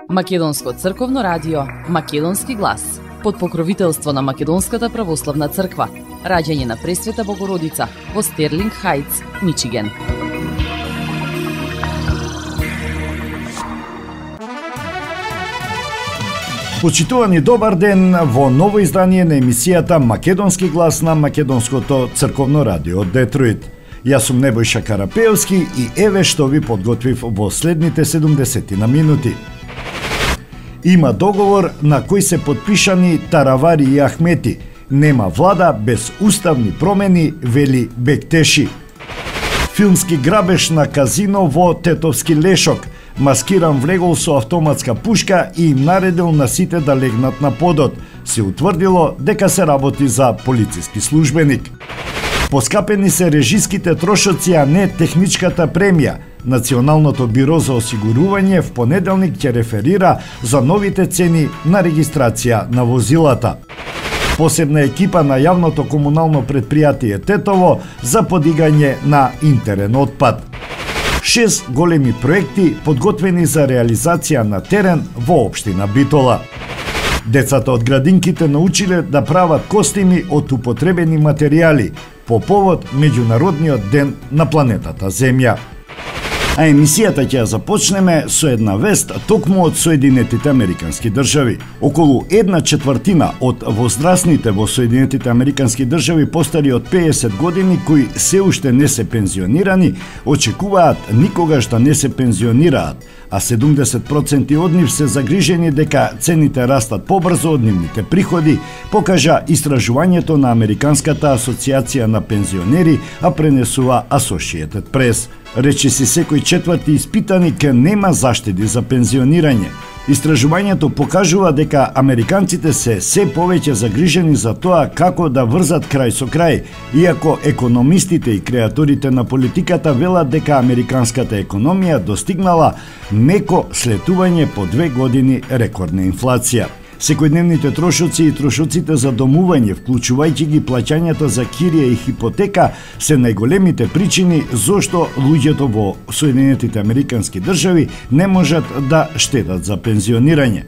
Македонско црковно радио, Македонски глас, под покровителство на Македонската православна црква, раѓање на Пресвета Богородица во Стерлинг Хајтс, Мичиген. Почитувани, добар ден во ново издание на емисијата Македонски глас на Македонското црковно радио од Детройт. Јас сум Небојша Карапеевски и еве што ви подготвив во следните 70 минути. Има договор на кој се подпишани Таравари и Ахмети. Нема влада без уставни промени, вели Бектеши. Филмски грабеж на казино во Тетовски Лешок. Маскиран влегол со автоматска пушка и им наредил на сите да легнат на подот. Се утврдило дека се работи за полициски службеник. Поскапени се режиските трошоци, а не техничката премија. Националното биро за осигурување в понеделник ќе реферира за новите цени на регистрација на возилата. Посебна екипа на јавното комунално предпријатие Тетово за подигање на интерен отпад. 6 големи проекти подготвени за реализација на терен во општина Битола. Децата од градинките научиле да прават костими од употребени материјали по повод Меѓународниот ден на планетата Земја. А емисијата ќе ја започнеме со една вест токму од Соединетите Американски држави. Околу 1/4 од возрастните во Соединетите Американски држави постари од 50 години кои се уште не се пензионирани, очекуваат никогаш да не се пензионираат, а 70% од нив се загрижени дека цените растат побрзо од нивните приходи, покажа истражувањето на Американската асоциација на пензионери, а пренесува Associated Press. Речиси секој четврти испитаник нема заштеди за пензионирање. Истражувањето покажува дека американците се повеќе загрижени за тоа како да врзат крај со крај, иако економистите и креаторите на политиката велат дека американската економија достигнала меко слетување по 2 години рекордна инфлација. Секојдневните трошоци и трошоците за домување, вклучувајќи ги плаќањата за кирија и хипотека, се најголемите причини зошто луѓето во Соединетите Американски држави не можат да штедат за пензионирање.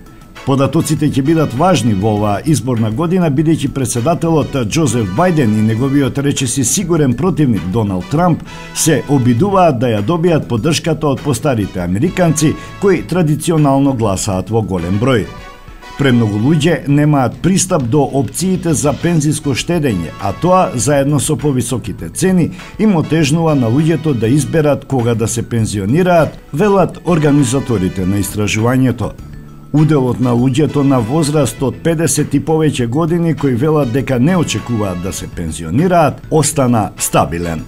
Податоците ќе бидат важни во оваа изборна година, бидејќи председателот Џозеф Бајден и неговиот речиси сигурен противник Доналд Трамп се обидуваат да ја добијат поддршката од постарите американци кои традиционално гласаат во голем број. Премногу луѓе немаат пристап до опциите за пензиско штедење, а тоа, заедно со повисоките цени, им отежнува на луѓето да изберат кога да се пензионираат, велат организаторите на истражувањето. Уделот на луѓето на возраст од 50 и повеќе години кои велат дека не очекуваат да се пензионираат, остана стабилен.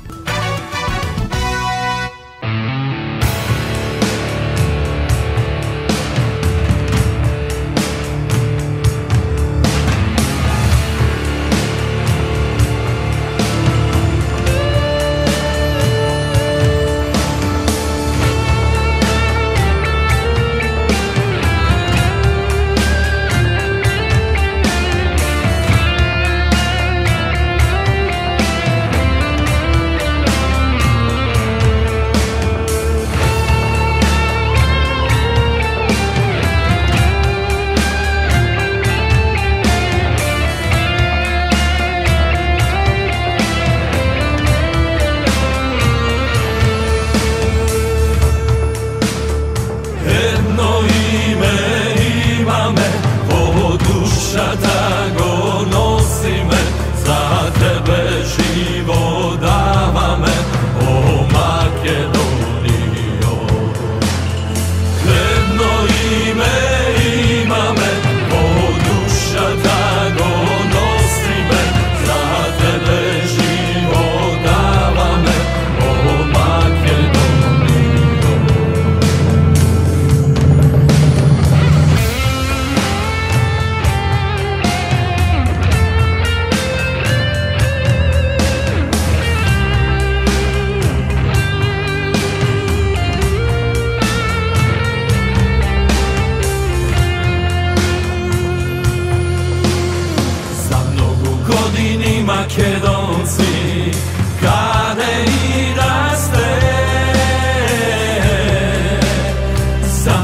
Македонци, каде и да сте, за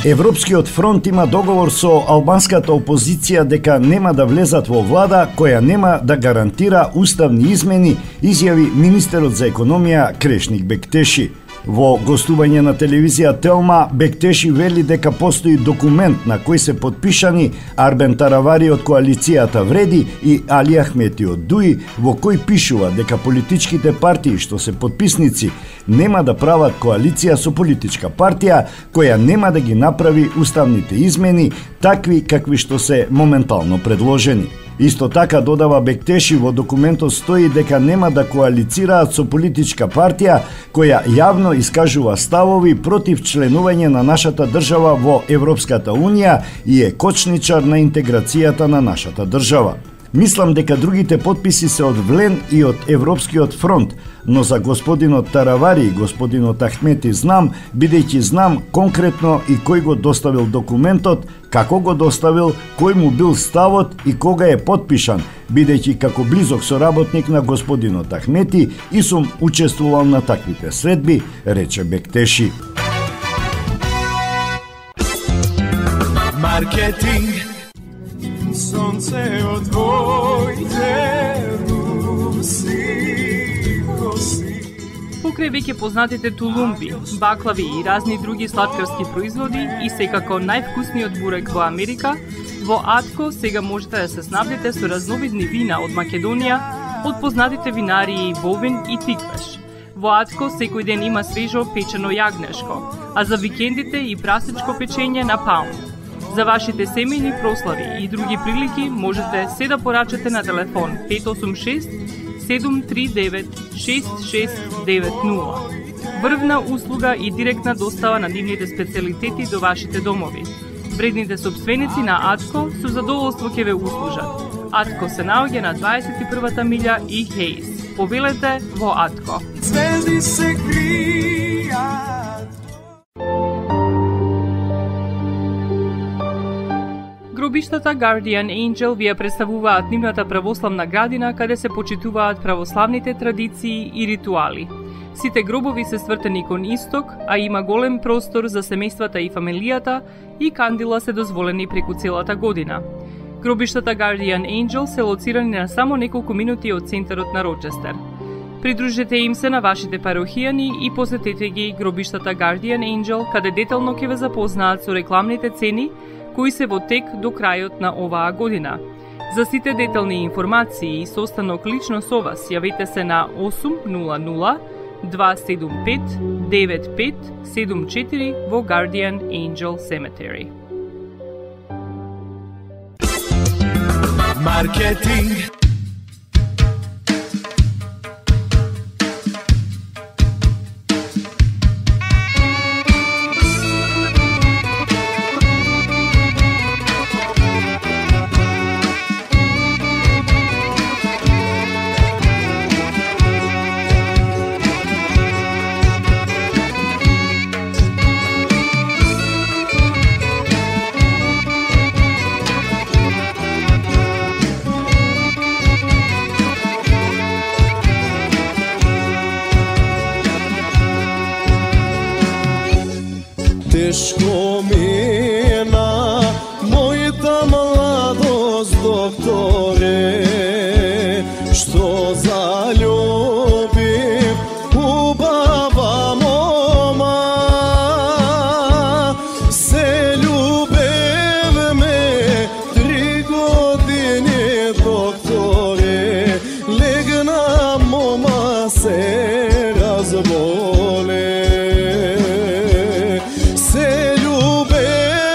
Европскиот фронт има договор со албанската опозиција дека нема да влезат во влада која нема да гарантира уставни измени, изјави министерот за економија Крешник Бектеши. Во гостување на телевизија Телма, Бектеши вели дека постои документ на кој се подпишани Арбен Таравари од коалицијата Вреди и Али Ахмети од Дуи, во кој пишува дека политичките партии што се подписници нема да прават коалиција со политичка партија која нема да ги направи уставните измени, такви какви што се моментално предложени. Исто така, додава Бектеши, во документот стои дека нема да коалицираат со политичка партија која јавно искажува ставови против членување на нашата држава во Европската Унија и е кочничар на интеграцијата на нашата држава. Мислам дека другите подписи се од Влен и од Европскиот фронт, но за господинот Таравари и господинот Ахмети знам, бидејќи знам конкретно и кој го доставил документот, како го доставил, кој му бил ставот и кога е подпишан, бидејќи како близок соработник на господинот Ахмети и сум учествувал на таквите средби, рече Бектеши. Маркетинг Сонце од твоите руси коси. Покрај веќе познатите тулумби, баклави и разни други сладкарски производи и секако највкусниот бурек во Америка, во Атко сега можете да се снабдите со разновидни вина од Македонија, од познатите винарии Бовин и Тиквеш. Во Атко секој ден има свежо печено јагнешко, а за викендите и прасничко печење на паун. За вашите семејни прослави и други прилики можете се да порачате на телефон 586 739 6690. Врвна услуга и директна достава на нивните специјалитети до вашите домови. Вредните собственици на Атко со задоволство ќе ве услужат. Атко се наоѓа на 21-та милја и Хейс. Повелете во Атко. Звезди се кријат. Гробиштата Guardian Angel ви ја представуваат нивната православна градина каде се почитуваат православните традиции и ритуали. Сите гробови се свртени кон исток, а има голем простор за семејствата и фамилијата и кандила се дозволени преку целата година. Гробиштата Guardian Angel се лоцирани на само неколку минути од центарот на Рочестер. Придружете им се на вашите парохијани и посетете ги гробиштата Guardian Angel, каде детално ќе ве запознаат со рекламните цени кои се во тек до крајот на оваа година. За сите детални информации и состанок лично со вас, јавете се на 800 275 9574 во Guardian Angel Cemetery. Маркетинг Тешко мина мојата младост, докторе, што залюбив убава мома. Се љубевме 3 години, докторе, легна мома се разболе. Se ljubevme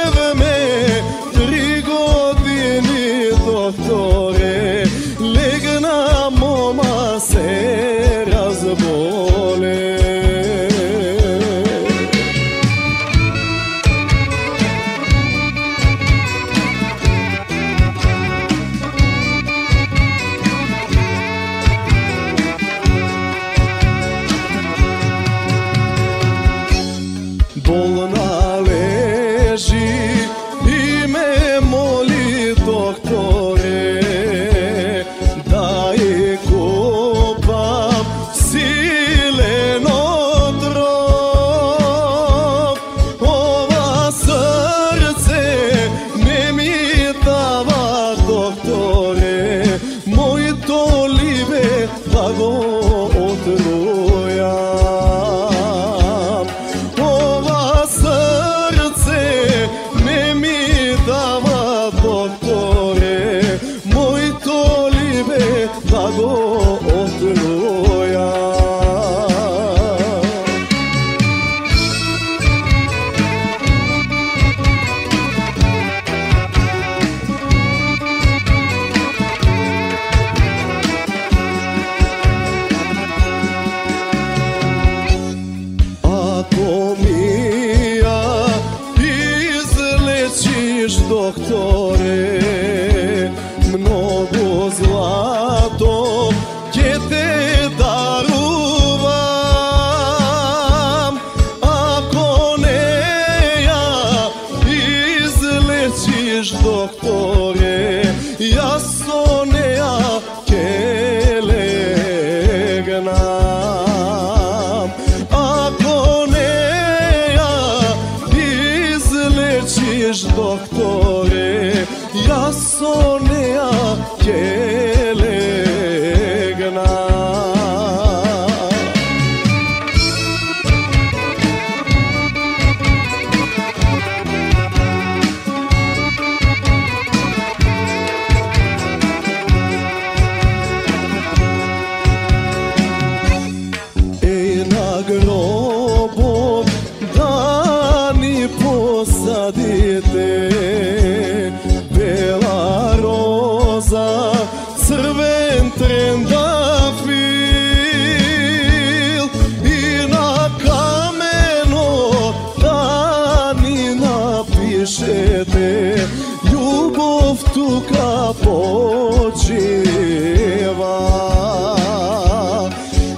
Ako mi ja izlečiš, doktore, mnogo zlato će te daruvam. Ako ne ja izlečiš, doktore, ja sonea ke legnam. Ako ne ja izlečiš, doktore, ja sonea ke legnam. Ej, na grobu da ni posadite bela roza, crven trendafil i na kameno da ni napišete ljubov tuka počeva.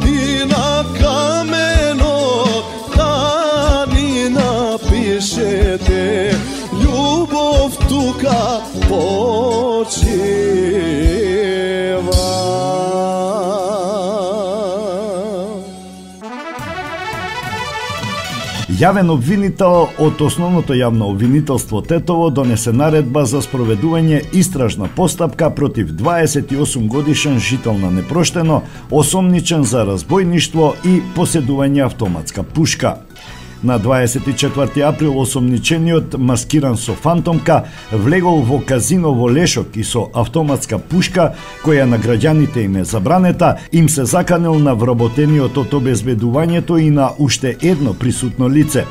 I na kameno da ni napišete ljubov tuka počeva. Јавен обвинител од Основното јавно обвинителство Тетово донесе наредба за спроведување истражна постапка против 28 годишен жител на Непроштено, осомничен за разбойништво и поседување автоматска пушка. На 24 април осомничениот, маскиран со фантомка, влегол во казино во Лешок и со автоматска пушка, која на граѓаните им е забранета, им се заканил на вработениот од обезбедувањето и на уште едно присутно лице.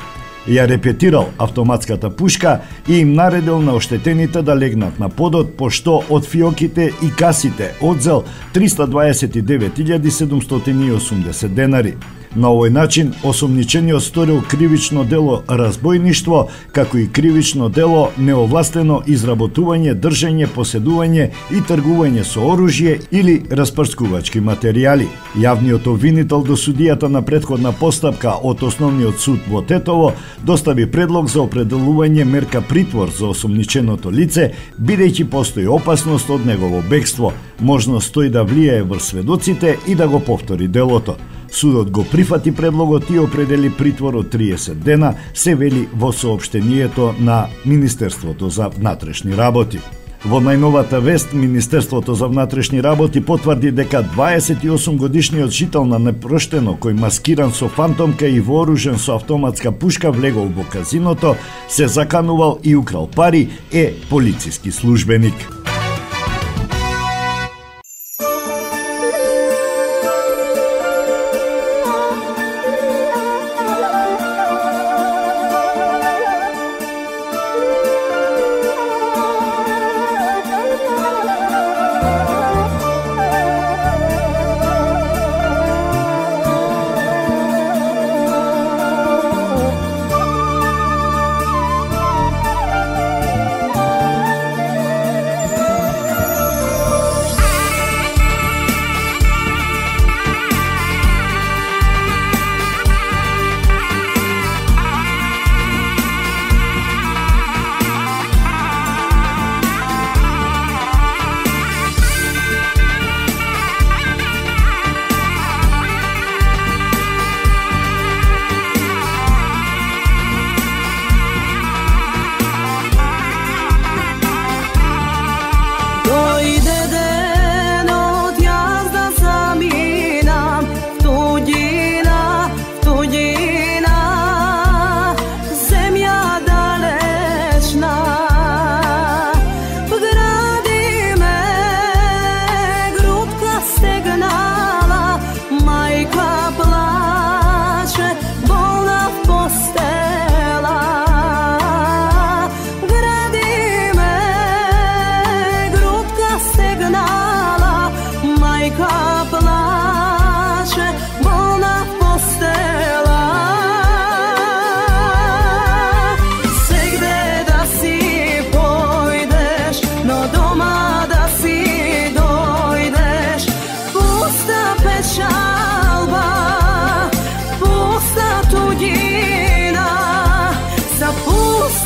Ја репетирал автоматската пушка и им наредил на оштетените да легнат на подот, пошто од фиоките и касите одзел 329.780 денари. На овој начин, осомничениот сторил кривично дело разбойништво, како и кривично дело неовластено изработување, држење, поседување и тргување со оружје или распрскувачки материјали. Јавниот обвинител до судијата на претходна постапка од Основниот суд во Тетово достави предлог за определување мерка притвор за осомниченото лице, бидејќи постои опасност од негово бегство, можност тој да влијае врз сведоците и да го повтори делото. Судот го прифати предлогот и определи притвор од 30 дена, се вели во соопштението на Министерството за внатрешни работи. Во најновата вест, Министерството за внатрешни работи потврди дека 28 годишниот жител на Непроштено, кој маскиран со фантомка и вооружен со автоматска пушка влегол во казиното, се заканувал и украл пари, е полициски службеник.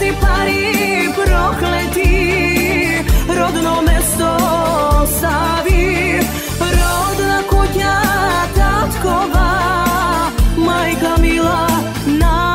pusti pari prokleti, rodno mesto ostavi, rodna kuća tatkova, majka mila najmila.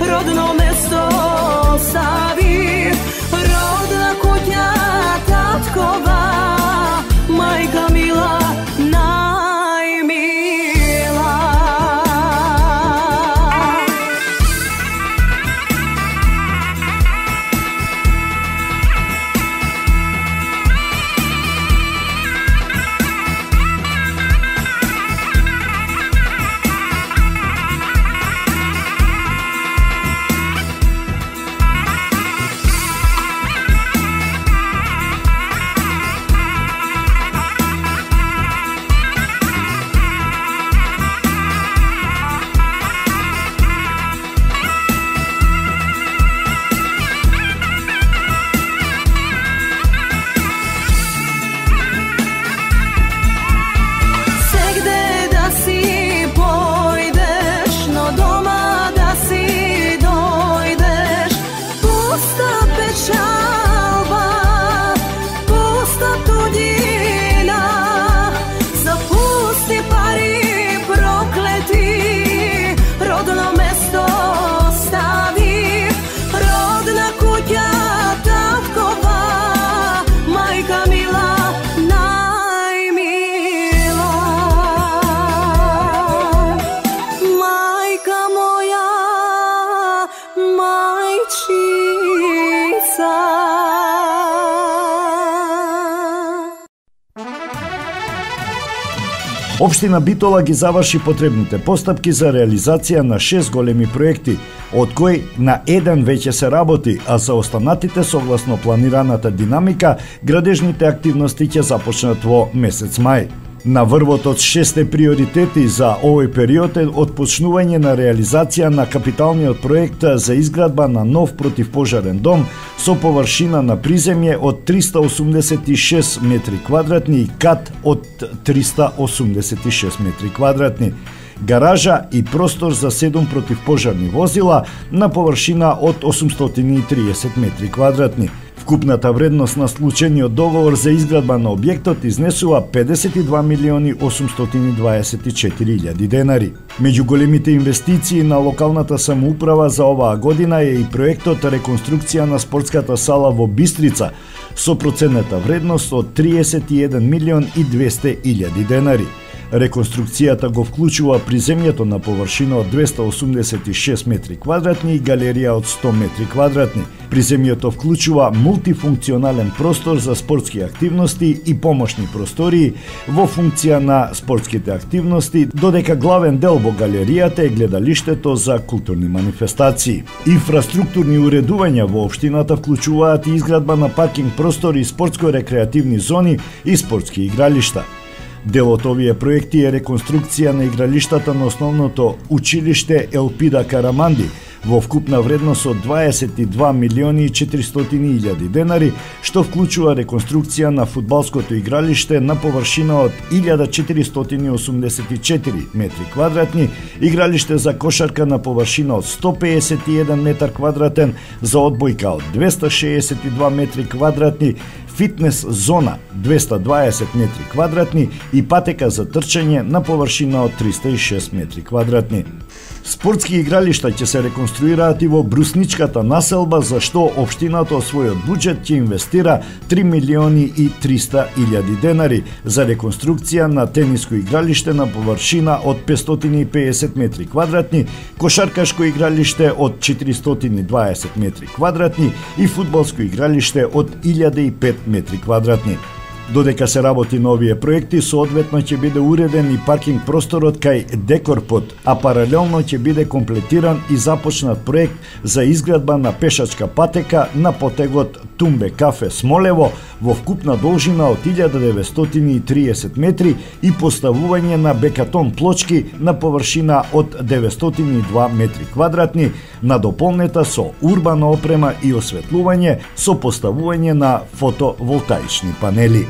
Rodno mesto ostavi, rodna kuća tatkova, majka mila najmila. Општина Битола ги заврши потребните постапки за реализација на 6 големи проекти, од кои на еден веќе се работи, а за останатите согласно планираната динамика, градежните активности ќе започнат во месец мај. На врвот од 6 приоритети за овој период е отпочнување на реализација на капиталниот проект за изградба на нов противпожарен дом со површина на приземје од 386 метри квадратни и кат од 386 метри квадратни, гаража и простор за 7 противпожарни возила на површина од 830 метри квадратни. Вкупната вредност на случениот договор за изградба на објектот изнесува 52 милиони 824 илјади денари. Меѓу големите инвестиции на локалната самоуправа за оваа година е и проектот реконструкција на спортската сала во Бистрица со проценета вредност од 31 милион и 200 илјади денари. Реконструкцијата го вклучува приземјето на површина од 286 метри квадратни и галерија од 100 метри квадратни. Приземјето вклучува мултифункционален простор за спортски активности и помошни простории во функција на спортските активности, додека главен дел во галеријата е гледалиштето за културни манифестации. Инфраструктурни уредувања во општината вклучуваат и изградба на паркинг простори, спортско-рекреативни зони и спортски игралишта. Дел од овие проекти е реконструкција на игралиштата на основното училиште Елпида Караманди во вкупна вредност од 22 милиони и 400.000 денари, што вклучува реконструкција на фудбалското игралиште на површина од 1484 метри квадратни, игралиште за кошарка на површина од 151 метар квадратен, за одбојка од 262 метри квадратни, фитнес зона 220 метри квадратни и патека за трчање на површина од 306 метри квадратни. Спортски игралишта ќе се реконструираат и во Брусничката населба, за што општината од својот буџет ќе инвестира 3 милиони и 300.000 денари за реконструкција на тениско игралиште на површина од 550 метри квадратни, кошаркашко игралиште од 420 метри квадратни и фудбалско игралиште од 1005 метри квадратни. Додека се работи на овие проекти, соодветно ќе биде уреден и паркинг просторот кај Декорпот, а паралелно ќе биде комплетиран и започнат проект за изградба на пешачка патека на потегот Тумбе кафе Смолево во вкупна должина од 1930 метри и поставување на бекатон плочки на површина од 902 метри квадратни, надополнета со урбана опрема и осветлување со поставување на фотоволтаични панели.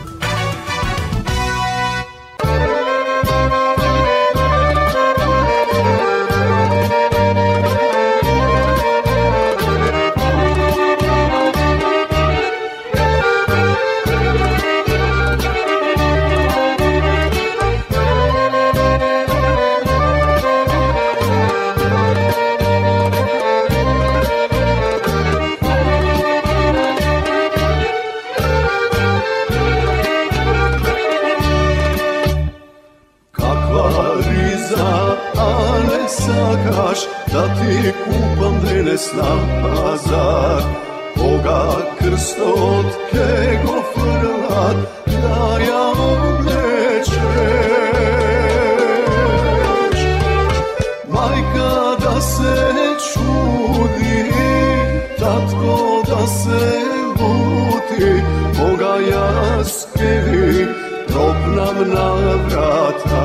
Da ti kupam danes na pazar, koga krstot kego frlat, da ja oblečeš. Majka da se čudi, tatko da se luti, koga jaskevi tropnam na vrata.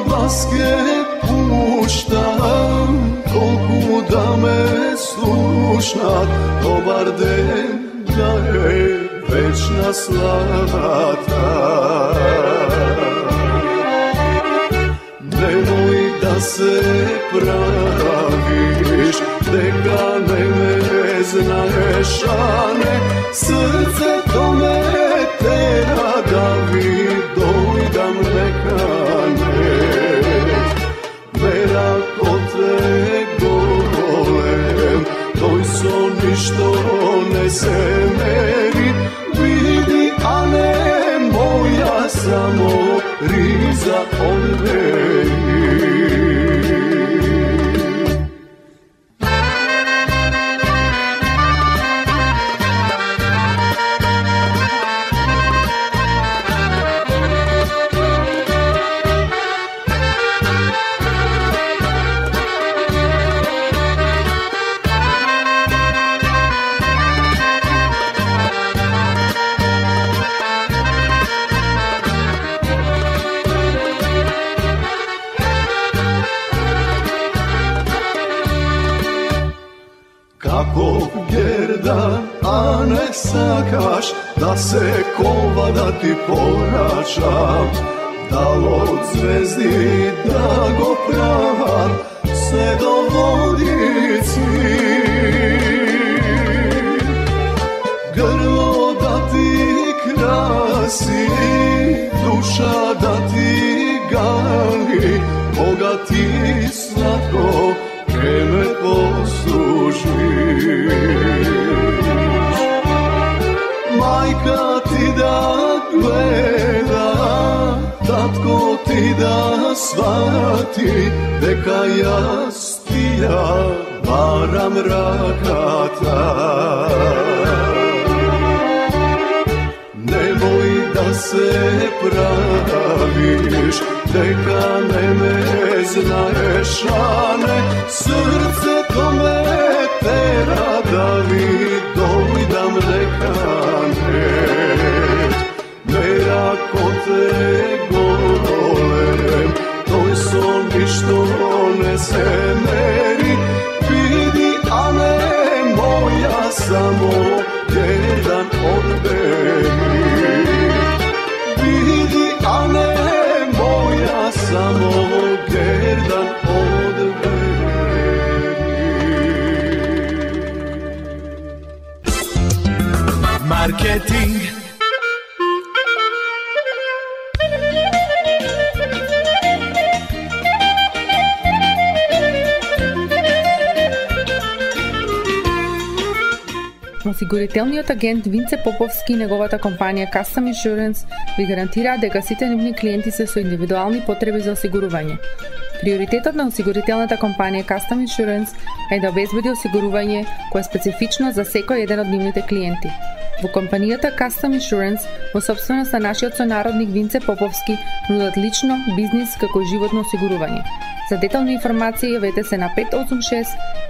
Glaske puštam, kolku da me slušnat, dobar den da je večna slavata. Nemoj da se praviš, neka ne me znaš, a ne srce to me tera da vi dojdam neka ne. Ništo ne se meri, vidi, a ne moja samo riza od meni. Kako gerda, a ne sakaš, da se kova da ti poračam, da od zvezdi da go prava, sve do vodici. Grlo da ti krasi, duša da ti gali, Boga ti slatko vreme poslužiš. Majka ti da gleda, tatko ti da shvati, neka jastija varam rakata. Nemoj da se praviš, neka ne me znaš, a ne srce to me tera da vi dojdam neka ne. Ako te golem, toj son se meri, vidi, a ne moja samo jedan odberi. Vidi, a ne moja samo jedan odberi. Marketing. Осигурителниот агент Винце Поповски и неговата компанија Custom Insurance ви гарантираат дека сите нивни клиенти се со индивидуални потреби за осигурување. Приоритетот на осигурителната компанија Custom Insurance е да обезбеди осигурување кое е специфично за секој еден од нивните клиенти. Во компанијата Custom Insurance, во собственост на нашиот сонародник Винце Поповски, нудат лично, бизнис како и животно осигурување. За детални информации јавете се на 586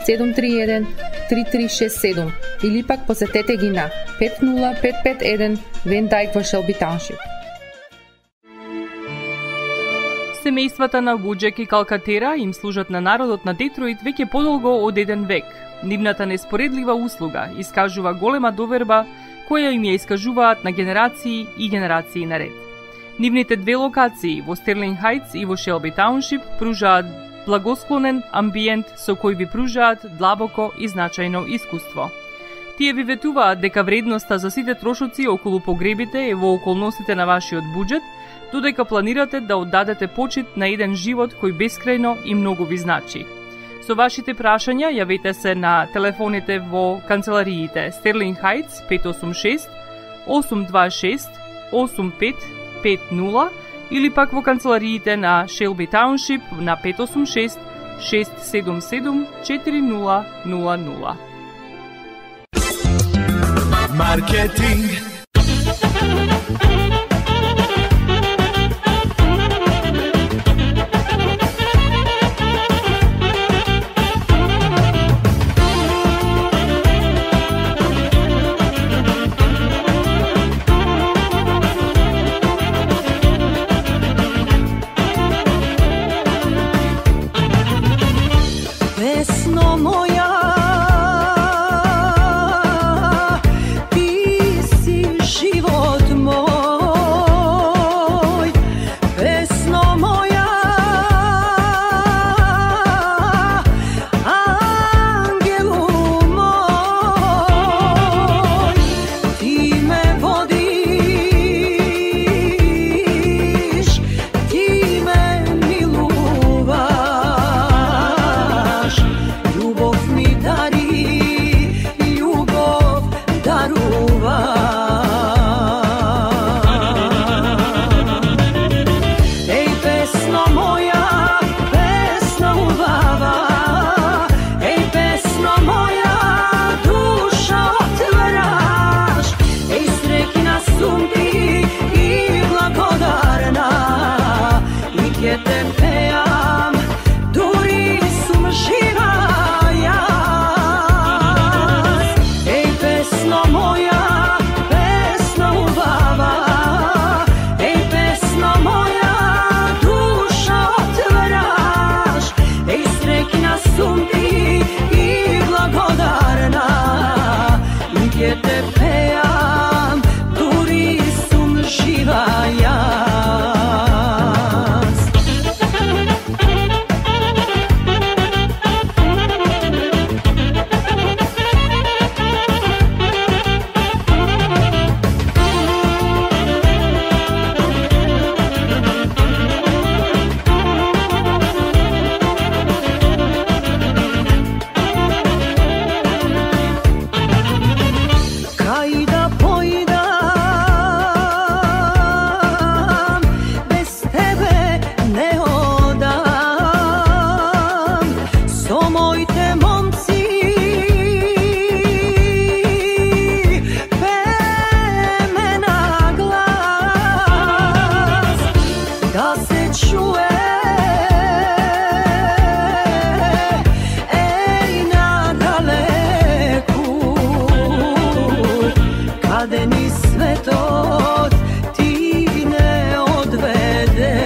731 3367 или пак посетете ги на 50551 Вен Дайк во Шелби Тауншип. Семејствата на Вуџек и Калкатера им служат на народот на Детройт веќе подолго од еден век. Нивната неспоредлива услуга искажува голема доверба која им ја искажуваат на генерации и генерации наред. Нивните две локации во Стерлинг Хајтс и во Шелби Тауншип пружаат благосклонен амбиент со кој ви пружаат длабоко и значајно искуство. Тие ви ветуваат дека вредноста за сите трошоци околу погребите е во околностите на вашиот буџет, додека планирате да оддадете почит на еден живот кој бескрајно и многу ви значи. Со вашите прашања јавете се на телефоните во канцелариите Стерлинг Хајтс 586 826 8550 или пак во канцелариите на Шелби Тауншип на 586 677 4000. Маркетинг. Pesno moja, ti si život moj. Pesno moja, angelu moj, ti me vodiš, ti me miluvaš. Ljubov mi dari, ljubov daruva. Ej, pesno moja, pesno ubava. Ej, pesno moja, duša otvaraš. Ej, srećna sum ti i blagodarna. I kje te pejam, duri sum živa. Ej, pesno moja, pesno ubava. Ej, pesno moja, duša otvaraš. Ej, srećna sum ti i blagodarna. I gdje te pejam, duri sum živa jas. Kaj da pojdam, bez tebe ne odam. Somojte momci, peme na glas, da se čuje, ej, na daleku. Kade ni svetot ti ne odvede.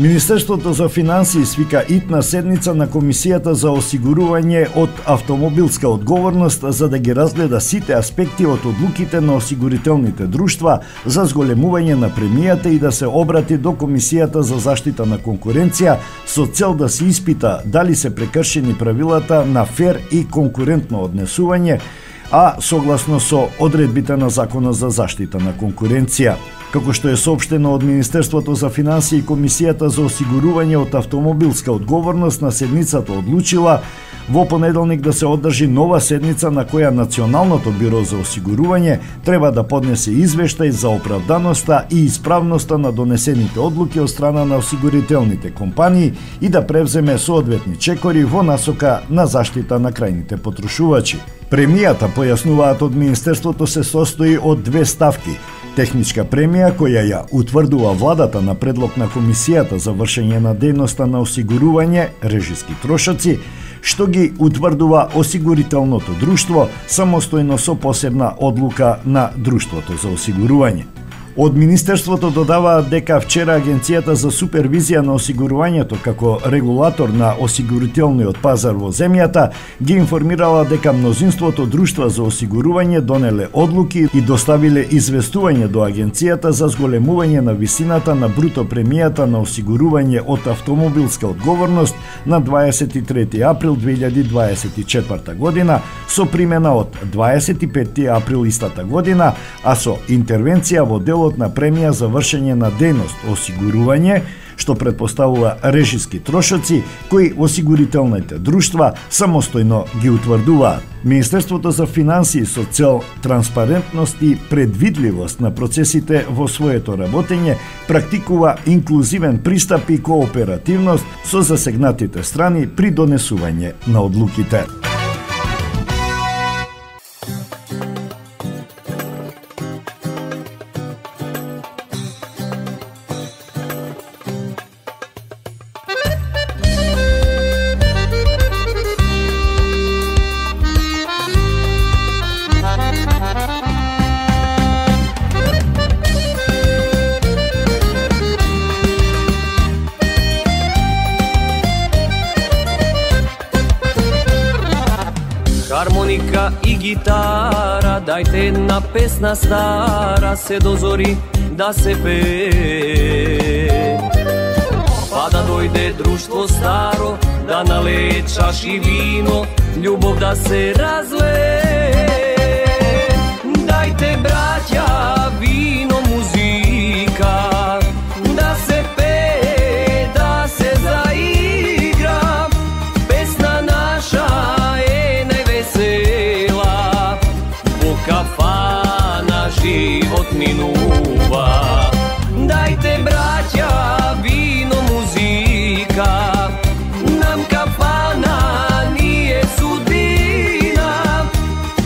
Министерството за финансии свика итна седница на Комисијата за осигурување од автомобилска одговорност за да ги разгледа сите аспекти од одлуките на осигурителните друштва за зголемување на премијата и да се обрати до Комисијата за заштита на конкуренција со цел да се испита дали се прекршени правилата на фер и конкурентно однесување, а согласно со одредбите на Законот за заштита на конкуренција. Како што е соопштено од Министерството за финансии и Комисијата за осигурување од автомобилска одговорност, на седницата одлучила во понеделник да се одржи нова седница на која Националното биро за осигурување треба да поднесе извештај за оправданоста и исправноста на донесените одлуки од страна на осигурителните компании и да превземе соодветни чекори во насока на заштита на крајните потрошувачи. Премијата, појаснуваат од Министерството, се состои од две ставки. Техничка премија која ја утврдува владата на предлог на Комисијата за вршење на дејноста на осигурување, режиски трошоци, што ги утврдува осигурителното друштво самостојно со посебна одлука на друштвото за осигурување. Од Министерството додаваат дека вчера Агенцијата за супервизија на осигурувањето како регулатор на осигурителниот пазар во земјата ги информирала дека мнозинството друштва за осигурување донеле одлуки и доставиле известување до Агенцијата за зголемување на висината на бруто премијата на осигурување од автомобилска одговорност на 23 април 2024 година со примена од 25 април истата година, а со интервенција во делот на премија за вршење на дејност осигурување, што предпоставува режиски трошоци кои осигурителните друштва самостојно ги утврдуваат. Министерството за финансии со цел транспарентност и предвидливост на процесите во своето работење практикува инклузивен пристап и кооперативност со засегнатите страни при донесување на одлуките. Хармоника и гитара, дајте една песна стара, се дозори да се пее. Па да дојде друштво старо, да налее чаши вино, љубов да се разлее. Дајте, браќа, вино, музика, да се пее, да се заигра, песна наша кафана живот минува. Дајте, браќа, вино, музика, нам кафана ние судбина,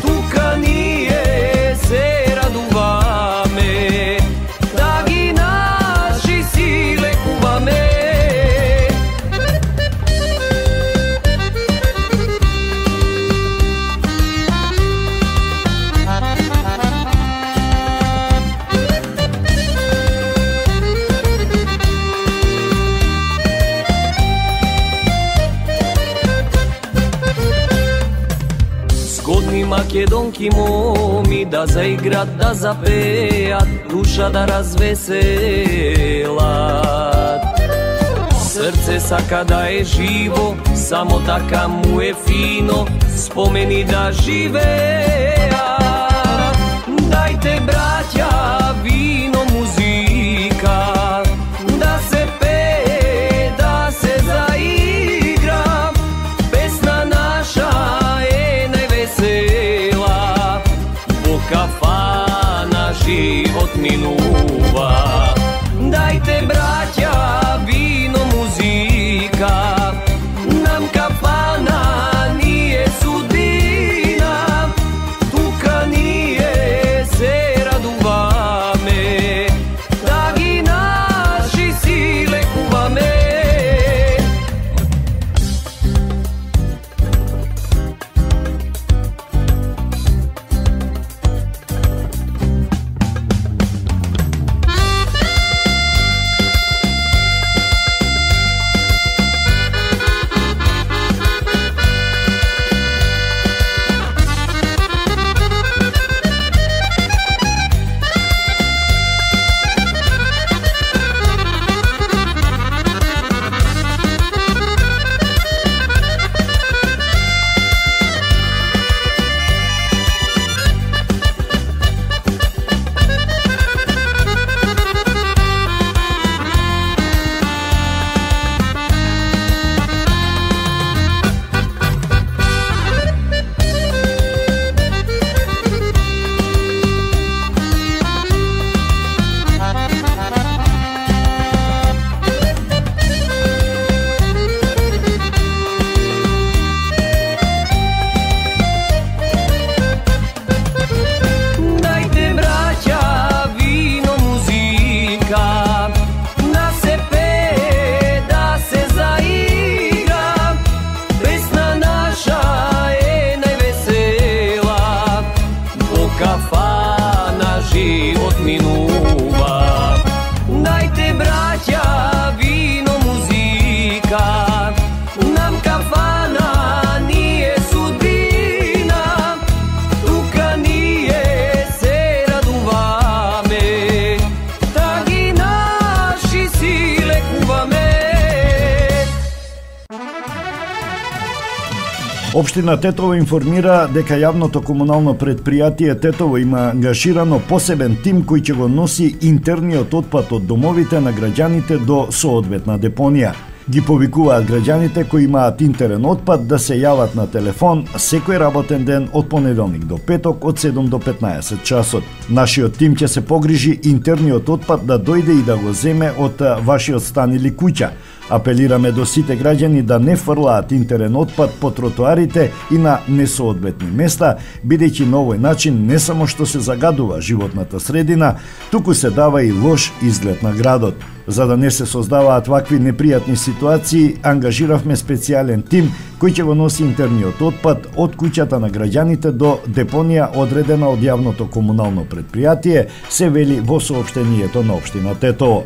тука ние се радуваме, да ги наши си лекуваме. Македонки моми да заиграт, да запеат, душа да развеселат. Срце сака да е живо, само така му е фино, спомени да живеат. Дајте, браќа, вино, музика, да се пее, да се заигра, песна наша кафана живот минува. Дајте, браќа, вино, музика, нам кафана ние судбина, тука ние се радуваме, да ги наши си лекуваме. Општина Тетово информира дека јавното комунално предпријатие Тетово има ангажирано посебен тим кој ќе го носи интерниот отпад од домовите на граѓаните до соодветна депонија. Ги повикуваат граѓаните кои имаат интерен отпад да се јават на телефон секој работен ден од понеделник до петок од 7 до 15 часот. Нашиот тим ќе се погрижи интерниот отпад да дојде и да го земе од вашиот стан или куќа. Апелираме до сите граѓани да не фрлаат интерен отпад по тротоарите и на несоодветни места, бидејќи на овој начин не само што се загадува животната средина, туку се дава и лош изглед на градот. За да не се создаваат вакви непријатни ситуации, ангажиравме специјален тим кој ќе го носи интерниот отпад од куќата на граѓаните до депонија одредена од јавното комунално предпријатие, се вели во соопштението на општина Тетово.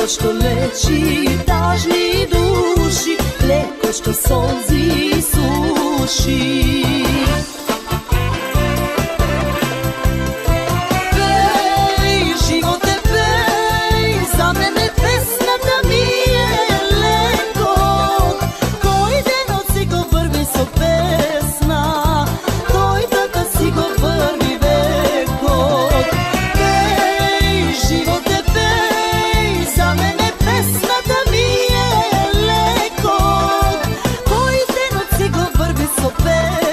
Što leči tažni duši, mleko što solzi suši. Pej, živote pej, za mene pesnata mi je leko, koji den od si go vrvi so pesna, koji tata si go vrvi veko. Pej, živote pej, za mene pesnata mi je leko, koji den od si go vrvi so pesna.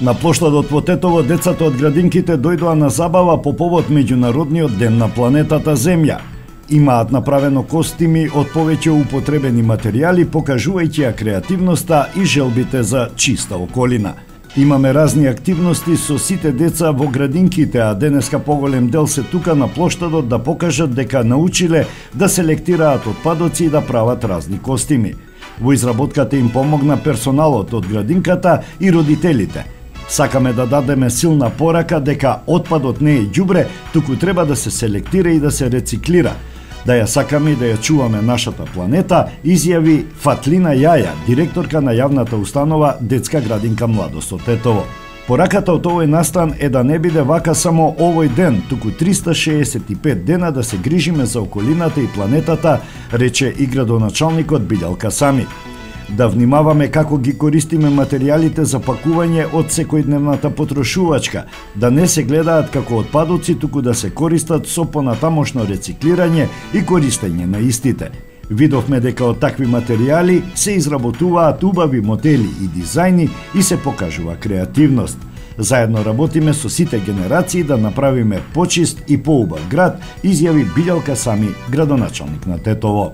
На плоштадот во Тетово децата од градинките дојдоа на забава по повод Меѓународниот ден на планетата Земја. Имаат направено костими од повеќе употребени материјали, покажувајќи ја креативноста и желбите за чиста околина. Имаме разни активности со сите деца во градинките, а денеска поголем дел се тука на плоштадот да покажат дека научиле да селектираат отпадоци и да прават разни костими. Во изработката им помогна персоналот од градинката и родителите. Сакаме да дадеме силна порака дека отпадот не е ѓубре, туку треба да се селектира и да се рециклира. Да ја сакаме и да ја чуваме нашата планета, изјави Фатлина Јаја, директорка на јавната установа Детска градинка Младост од Тетово. Пораката од овој настан е да не биде вака само овој ден, туку 365 дена да се грижиме за околината и планетата, рече и градоначалникот Билјалка Сами. Да внимаваме како ги користиме материјалите за пакување од секојдневната потрошувачка, да не се гледаат како отпадоци, туку да се користат со понатамошно рециклирање и користење на истите. Видовме дека од такви материјали се изработуваат убави модели и дизајни и се покажува креативност. Заедно работиме со сите генерации да направиме почист и поубав град, изјави Билјалка Сами, градоначалник на Тетово.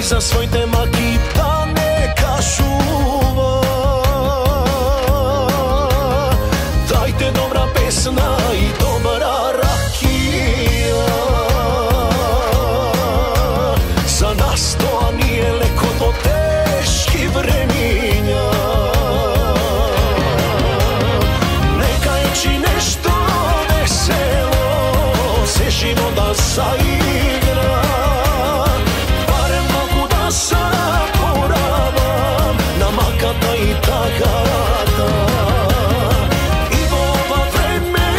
За своите маки да не кажува. Дајте добра песна и добра ракија. За нас тоа не е леко до тешки времиња. Нека ечи нешто весело се живота заигра. Заборавам на маката и тагата. И во ова време,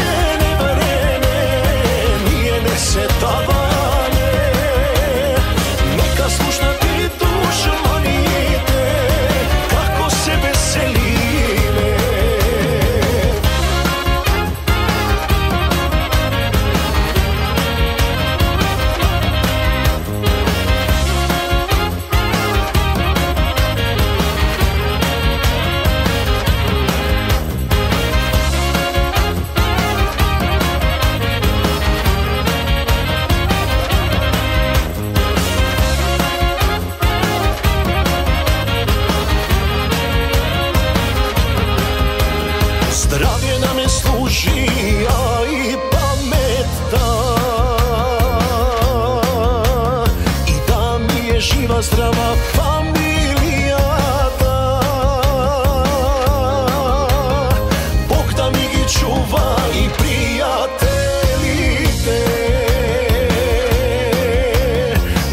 ние не се даваме. Нека слушнат и душманите како се веселиме. Здравје да ме служи, а и паметта, и да ми е жива здрава фамилијата. Бог да ми ги чува и пријателите.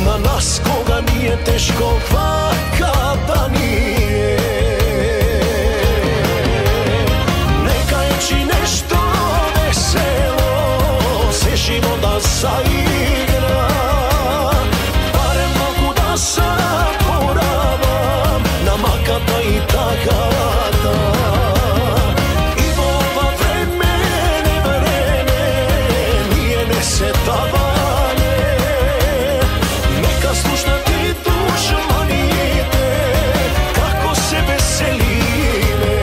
На нас кога ни е тешко вака да ни е. Нешто весело се живота заигра. Барем многу да заборавам на маката и тагата. И во ова време, ние не се даваме. Нека слушнат и душманите како се веселиме.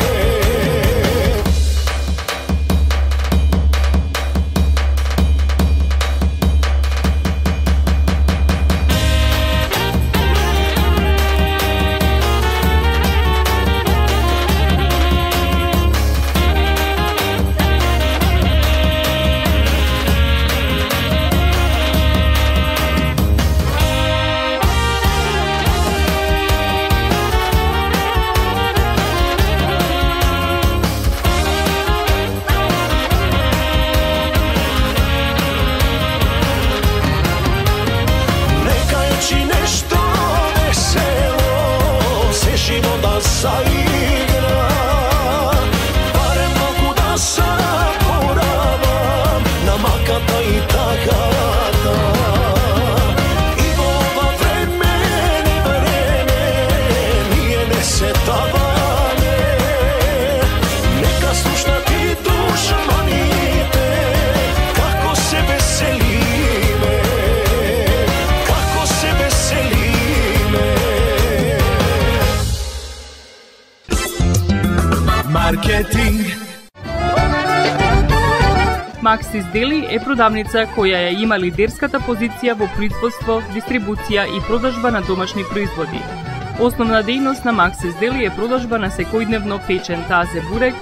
Максис Дели е продавница која ја има лидерската позиција во производство, дистрибуција и продажба на домашни производи. Основна дејност на Максис Дели е продажба на секојдневно печен тазе бурек,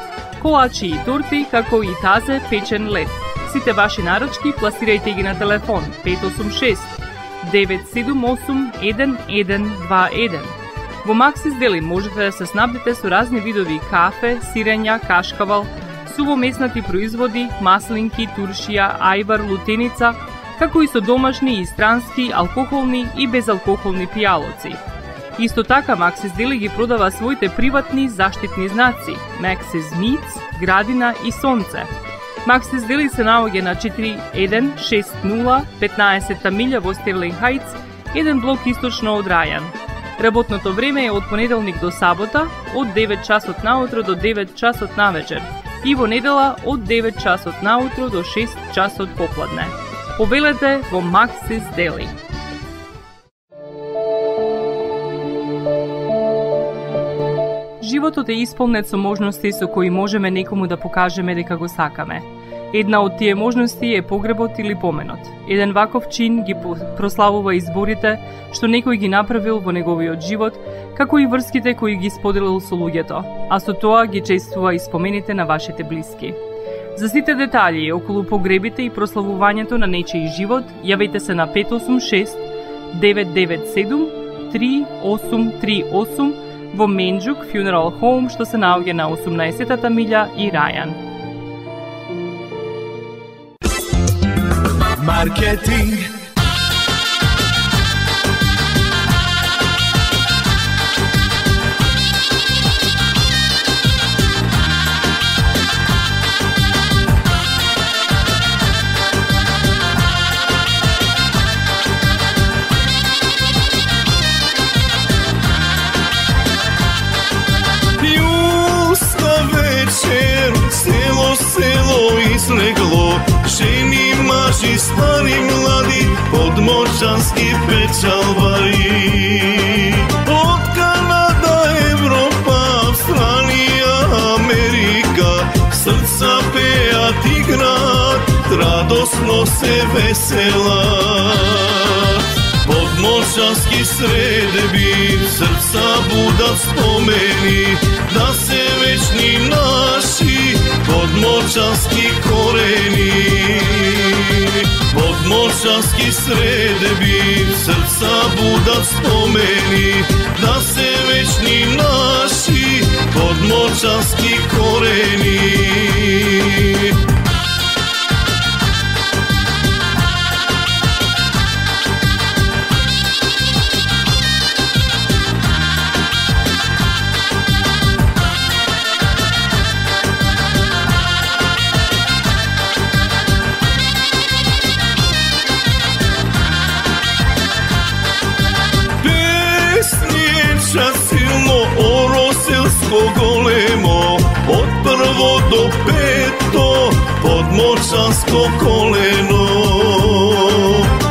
колачи и торти, како и тазе печен лед. Сите ваши наручки пласирајте ги на телефон 586 978 1121. Во Максис Дели можете да се снабдите со разни видови кафе, сирења, кашкавал, сувомеснати производи, маслинки, туршија, ајвар, лутеница, како и со домашни и странски, алкохолни и безалкохолни пијалоци. Исто така Максис Дели ги продава своите приватни заштитни знаци Максис Митс, Градина и Сонце. Максис Дели се наоѓа на 4160 15-та милја во Стерлинг Хајтс, еден блок источно од Рајан. Работното време е од понеделник до сабота, од 9 часот наутро до 9 часот навечер и во недела од 9 часот наутро до 6 часот попладне. Повелете во Максис Дели. Животот е исполнет со можности со кои можеме некому да покажеме дека го сакаме. Една од тие можности е погребот или поменот. Еден ваков чин ги прославува изборите што некој ги направил во неговиот живот, како и врските кои ги споделил со луѓето, а со тоа ги чествува и спомените на вашите блиски. За сите детали околу погребите и прославувањето на нечиј живот, јавете се на 586 997 3838 во Менџук Funeral Home, што се наоѓа на 18-та милја и Рајан. Маркетинг. Село излегло, жени, мажи, стари, млади, подморчански печалбари. Од Канада, Европа, Австралија, Америка, срца пеат, играат, радосно се веселат. Подморчански средби, срца будат спомени, да се вечни наши подморчански корени. Подморчански средби, срца будат спомени, да се вечни наши подморчански корени. Силно ороселско големо, од прво до пето, подморчанско колено.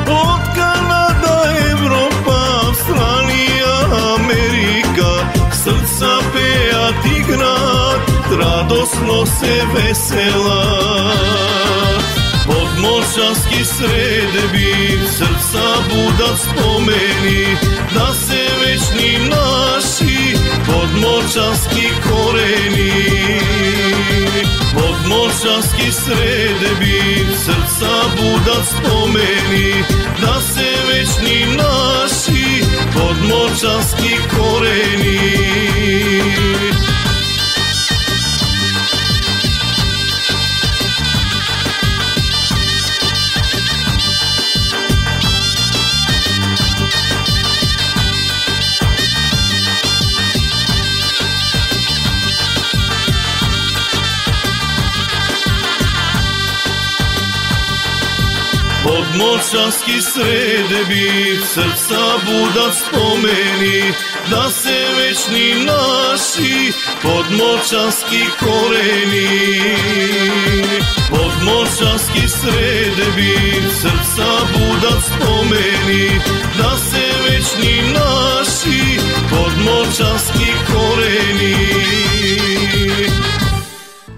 Од Канада, Европа, Австралија, Америка, срца пеат, играат, радосно се веселат. Подморчански средби, срца будат спомени, да се вечни наши подморчански корени. Подморчански средби, срца будат спомени, да се вечни наши подморчански корени. Подморчански средби, срца будат спомени, да се вечни наши подморчански корени. Подморчански средби, срца будат спомени, да се вечни наши подморчански корени.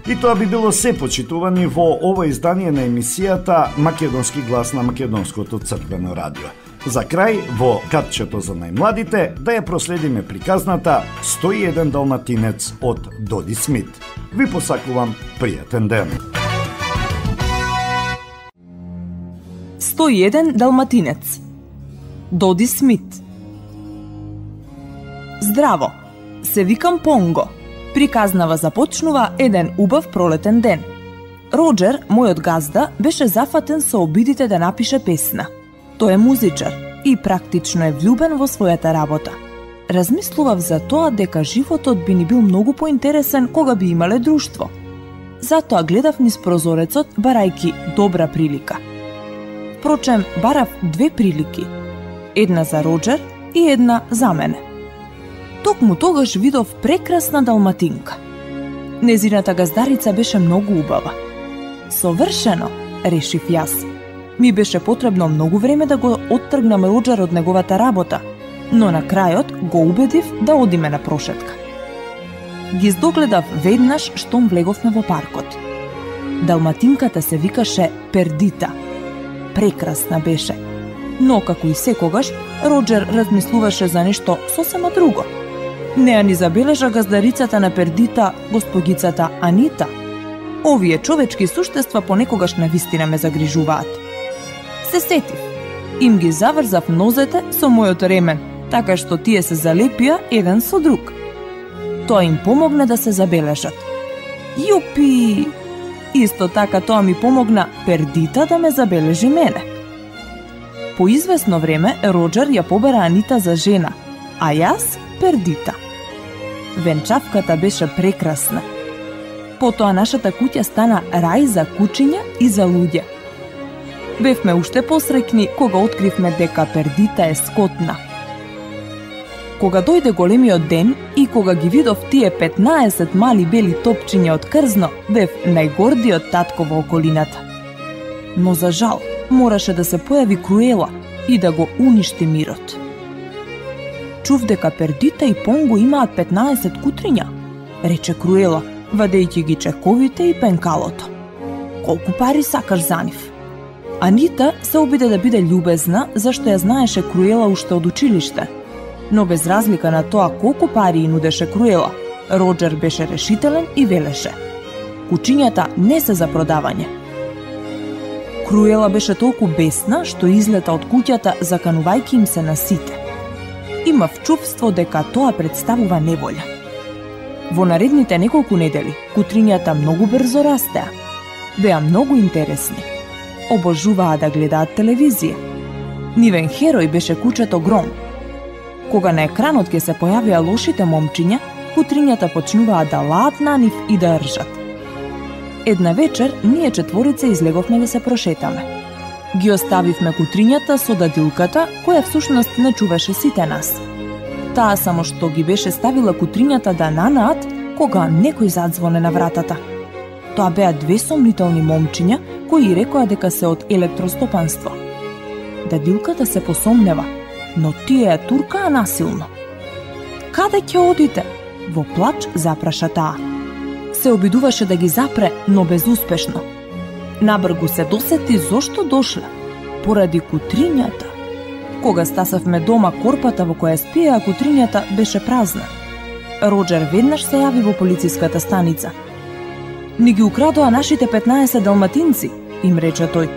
И тоа би било се почитувани во ово издание на емисијата Македонски глас на Македонското црквено радио. За крај, во катчето за најмладите, да ја проследиме приказната 101 далматинец од Доди Смит. Ви посакувам пријатен ден. 101 далматинец. Доди Смит. Здраво, се викам Понго. Приказнава започнува еден убав пролетен ден. Роджер, мојот газда, беше зафатен со обидите да напише песна. Тој е музичар и практично е влюбен во својата работа. Размислував за тоа дека животот би ни бил многу поинтересен кога би имале друштво. Затоа гледав низ прозорецот барајки добра прилика. Впрочем, барав две прилики. Една за Роджер и една за мене. Токму тогаш видов прекрасна далматинка. Незината газдарица беше многу убава. Совршено, решив јас. Ми беше потребно многу време да го оттргнам Роджер од неговата работа, но на крајот го убедив да одиме на прошетка. Ги здогледав веднаш штом влеговме во паркот. Далматинката се викаше Пердита. Прекрасна беше. Но, како и секогаш, Роджер размислуваше за нешто сосема друго. Неа ни забележа газдарицата на Пердита, госпогицата Анита. Овие човечки суштества понекогаш навистина ме загрижуваат. Се сетив. Им ги заврзав нозете со мојот ремен, така што тие се залепија еден со друг. Тоа им помогна да се забележат. Јупи! Исто така тоа ми помогна Пердита да ме забележи мене. По извесно време Роджер ја побера Анита за жена, а јас Пердита. Венчавката беше прекрасна. Потоа нашата куќа стана рај за кучиња и за луѓе. Бевме уште посреќни кога откривме дека Пердита е скотна. Кога дојде големиот ден и кога ги видов тие 15 мали бели топчиња од крзно, бев најгордиот татко во околината. Но за жал, мораше да се појави Круела и да го уништи мирот. Чув дека Пердита и Понго имаат 15 кутриња, рече Круела, вадејќи ги чековите и пенкалото. Колку пари сакаш за нив? Анита се обиде да биде љубезна, зашто ја знаеше Круела уште од училиште. Но без разлика на тоа колку пари и нудеше Круела, Роджер беше решителен и велеше: кучињата не се за продавање. Круела беше толку бесна што излета од куќата заканувајќи им се на сите. Имав чувство дека тоа представува неволја. Во наредните неколку недели кутрињата многу брзо растеа. Беа многу интересни. Обожуваа да гледаат телевизија. Нивен херој беше кучето Гром. Кога на екранот ќе се појавија лошите момчиња, кутрињата почнуваа да лаат на нив и да ржат. Една вечер ние четворица излеговме да се прошетаме. Ги оставивме кутрињата со дадилката, која всушност не чуваше сите нас. Таа само што ги беше ставила кутрињата да нанаат кога некој задзвоне на вратата. Тоа беа две сомнителни момчиња кои рекоа дека се од електростопанство. Дадилката се посомнева, но тие ја туркаа насилно. Каде ќе одите? Во плач запраша таа. Се обидуваше да ги запре, но безуспешно. Набргу се досети зошто дошле. Поради кутрињата. Кога стасавме дома, корпата во која спиеа кутрињата беше празна. Роджер веднаш се јави во полициската станица. Ни ги украдоа нашите 15 далматинци, им рече тој.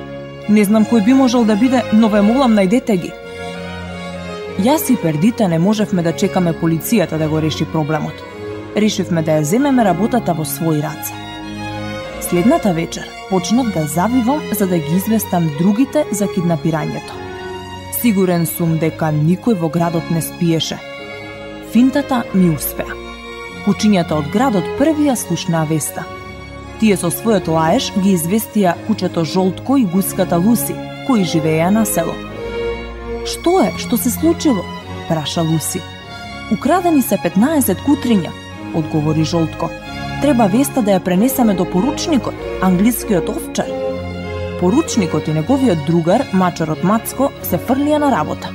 Не знам кој би можел да биде, но ве молам најдете ги. Јас и Пердита не можевме да чекаме полицијата да го реши проблемот. Решивме да ја земеме работата во своји раце. Следната вечер почнав да завивам за да ги известам другите за киднапирањето. Сигурен сум дека никој во градот не спиеше. Финтата ми успеа. Кучињата од градот први ја слушнаа веста. Тие со својот лаеж ги известија кучето Жолтко и гуската Луси, кои живееа на село. Што е? Што се случило? Праша Луси. Украдени се 15 кутриња, одговори Жолтко. Треба веста да ја пренесеме до поручникот, англискиот овчар. Поручникот и неговиот другар, мачарот Мацко, се фрлија на работа.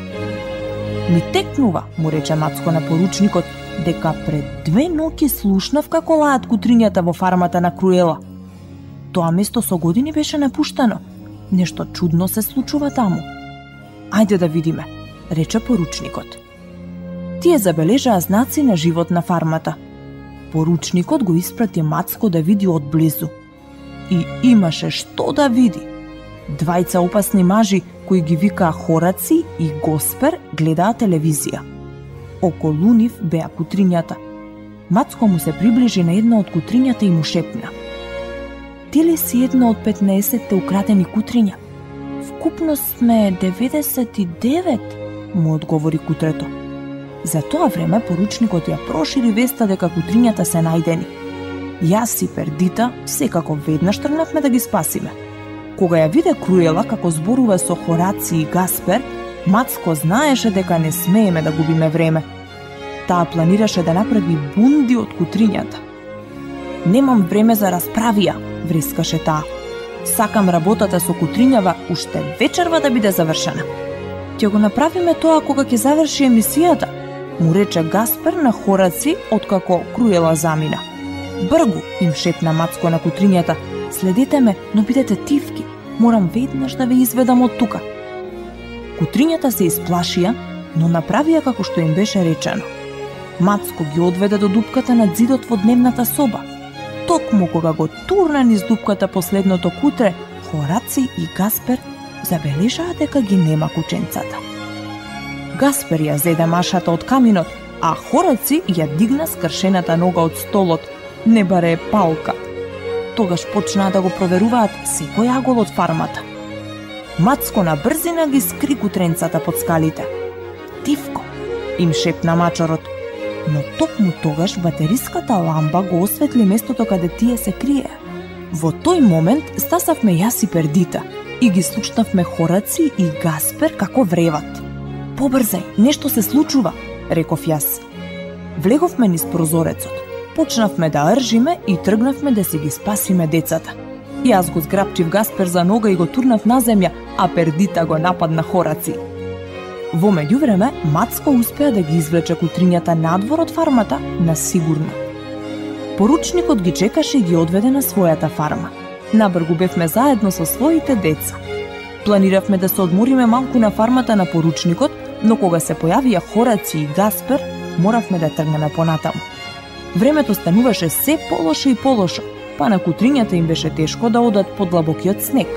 Ми текнува, му рече Мацко на поручникот, дека пред 2 ноќи слушнав како лаат кутрињата во фармата на Круела. Тоа место со години беше напуштено. Нешто чудно се случува таму. Ајде да видиме, рече поручникот. Тие забележаа знаци на живот на фармата. Поручникот го испрати Мацко да види одблизу. И имаше што да види. Двајца опасни мажи, кои ги викаа Хораци и Госпер, гледаа телевизија. Околу нив беа кутрињата. Мацко му се приближи на една од кутрињата и му шепна: "Ти ли си една од 15-те украдени кутриња?" "Вкупно сме 99", му одговори кутрето. За тоа време поручникот ја прошири веста дека кутрињата се најдени. Јас и Пердита секако веднаш тргнавме да ги спасиме. Кога ја виде Круела како зборува со Хораци и Гаспер, Мацко знаеше дека не смееме да губиме време. Таа планираше да направи бунди од кутрињата. "Немам време за расправија", врескаше таа. "Сакам работата со кутрињава уште вечерва да биде завршена." "Ќе го направиме тоа кога ќе заврши емисијата", му рече Гаспер на Хораци откако Круела замина. "Бргу", им шепна Мацко на кутрињата, "следете ме, но бидете тивки, морам веднаш да ве изведам од тука." Кутрињата се исплашија, но направија како што им беше речено. Мацко ги одведе до дупката на ѕидот во дневната соба. Токму кога го турна низ дупката последното кутре, Хораци и Гаспер забележаа дека ги нема кученцата. Гаспер ја зеде машата од каминот, а Хораци ја дигна скршената нога од столот, не баре палка. Тогаш почнаа да го проверуваат секој агол од фармата. Мацко на брзина ги скри кутренцата под скалите. "Тивко", им шепна мачорот, но токму тогаш батериската ламба го осветли местото каде тие се крие. Во тој момент стасавме јас и Пердита и ги слушнавме Хораци и Гаспер како вреват. "Побрзај, нешто се случува", реков јас. Влеговме низ прозорецот. Почнавме да ржиме и тргнавме да си ги спасиме децата. Јас го зграпчив Гаспер за нога и го турнав на земја, а Пердита го нападна Хораци. Во меѓувреме, Мацко успеа да ги извлече кутрињата надвор од фармата на сигурно. Поручникот ги чекаше и ги одведе на својата фарма. Набргу бевме заедно со своите деца. Планиравме да се одмориме малку на фармата на поручникот, но кога се појавија Хораци и Гаспер, моравме да тргнеме понатаму. Времето стануваше се полошо и полошо, па на кутрињата им беше тешко да одат под длабокиот снег.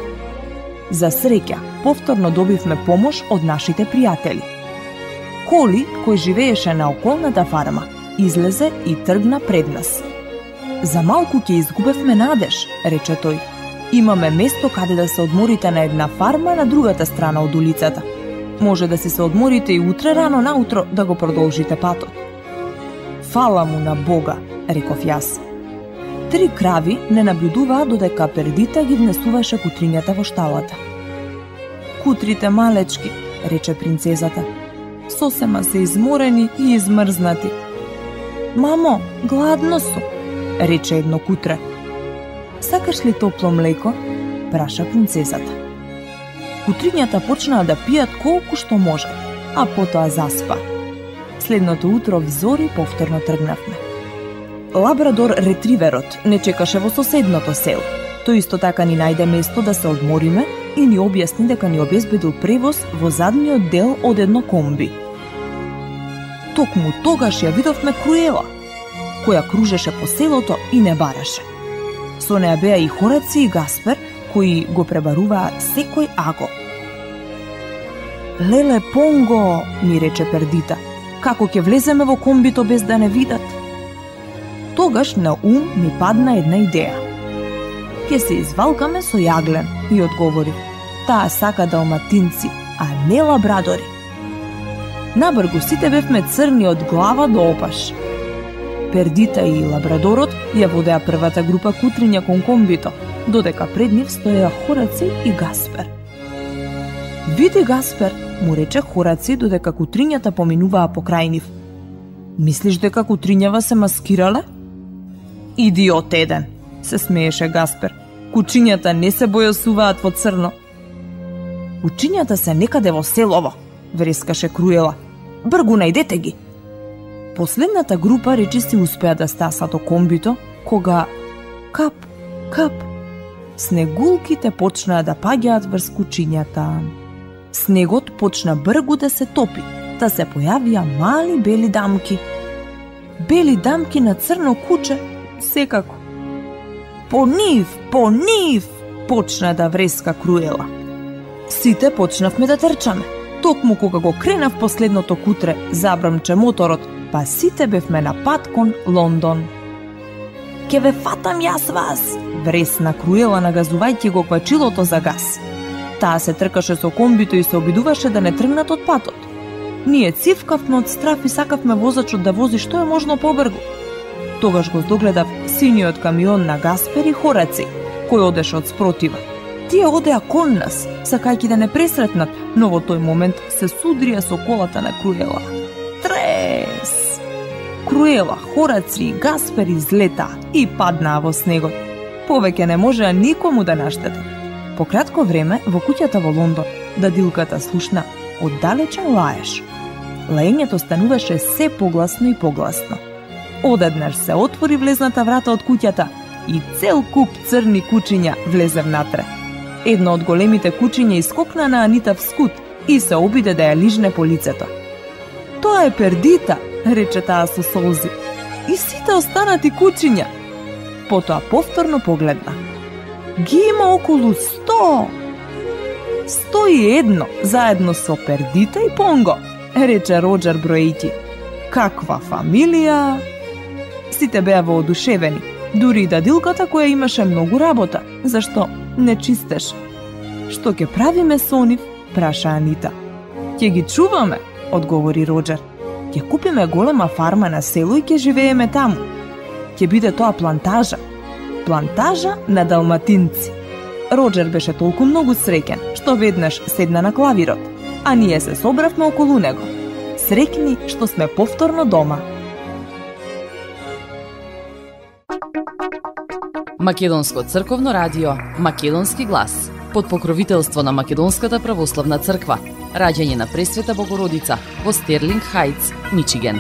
За среќа, повторно добивме помош од нашите пријатели. Коли, кој живееше на околната фарма, излезе и тргна пред нас. "За малку ќе изгубевме надеж", рече тој. "Имаме место каде да се одморите на една фарма на другата страна од улицата. Може да си се одморите и утре рано наутро да го продолжите патот." "Фала му на Бога", реков јас. 3 крави не наблюдуваа додека Пердита ги внесуваше кутрињата во шталата. "Кутрите малечки", рече принцезата. "Сосема се изморени и измрзнати." "Мамо, гладно сум", рече едно кутре. "Сакаш ли топло млеко?" праша принцезата. Кутрињата почнаа да пијат колку што може, а потоа заспа. Следното утро взори повторно тргнавме. Лабрадор ретриверот не чекаше во соседното село. Тој исто така ни најде место да се одмориме и ни објасни дека ни обезбедил превоз во задниот дел од едно комби. Токму тогаш ја видовме Круела, која кружеше по селото и не бараше. Со неа беа и Хораци и Гаспер, кои го пребаруваа секој агол. "Леле Понго", ми рече Пердита, "како ќе влеземе во комбито без да не видат?" Тогаш на ум ми падна една идеја. "Ке се извалкаме со јаглен", и одговори. "Таа сака далматинци, а не лабрадори." Набргу сите бевме црни од глава до опаш. Пердита и лабрадорот ја водеа првата група кутриња кон комбито, додека пред нив стоеа Хораци и Гаспер. "Види, Гаспер", му рече Хораци додека кутрињата поминуваа покрај нив. "Мислиш дека кутрињава се маскирале?" "Идиот еден", се смееше Гаспер. "Кучињата не се бојасуваат во црно." "Кучињата се некаде во селово", врескаше Круела. бргу најдете ги. Последната група речиси успеа да стасат окомбито, кога кап, кап, снегулките почнаа да паѓаат врз кучињата. Снегот почна бргу да се топи, да се појавија мали бели дамки. Бели дамки на црно куче, секако. По нив, почна да вреска Круела. Сите почнавме да трчаме. Токму кога го кренав последното кутре, забрамче моторот, па сите бевме на пат кон Лондон. Ке ве фатам јас вас, вресна Круела нагазувајќи го квачилото за газ. Таа се тркаше со комбито и се обидуваше да не тргнат од патот. Ние цивкавме од страф и сакавме возачот да вози што е можно побргу. Тогаш го догледав синиот камион на Гаспер и Хораци, кој одеше од спротива. Тие одеа кон нас, сакајќи да не пресретнат, но во тој момент се судрија со колата на Круела. Трес! Круела, Хораци и Гаспер излетаа и паднаа во снегот. Повеќе не можеа никому да наштетат. По кратко време, во куќата во Лондон, дадилката слушна оддалечен лаеш. Лаењето стануваше се погласно и погласно. Одеднаш се отвори влезната врата од куќата и цел куп црни кучиња влезе внатре. Едно од големите кучиња искокна на Анита вскут и се обиде да ја лижне по лицето. Тоа е Пердита, рече таа со солзи. И сите останати кучиња. Потоа повторно погледна. Ги има околу 100. 101 заедно со Пердита и Понго, рече Роџер броејќи. Каква фамилија! Сите беа воодушевени, дури и дадилката која имаше многу работа, зашто не чистеше. Што ќе правиме со нив? Праша Анита. Ќе ги чуваме, одговори Роџер. Ќе купиме голема фарма на село и ќе живееме таму. Ќе биде тоа плантажа. Плантажа на далматинци. Роџер беше толку многу среќен, што веднаш седна на клавирот, а ние се собравме околу него. Среќни што сме повторно дома. Македонско црковно радио, Македонски глас, под покровителство на Македонската православна црква, раѓање на Пресвета Богородица во Стерлинг Хајтс, Мичиген.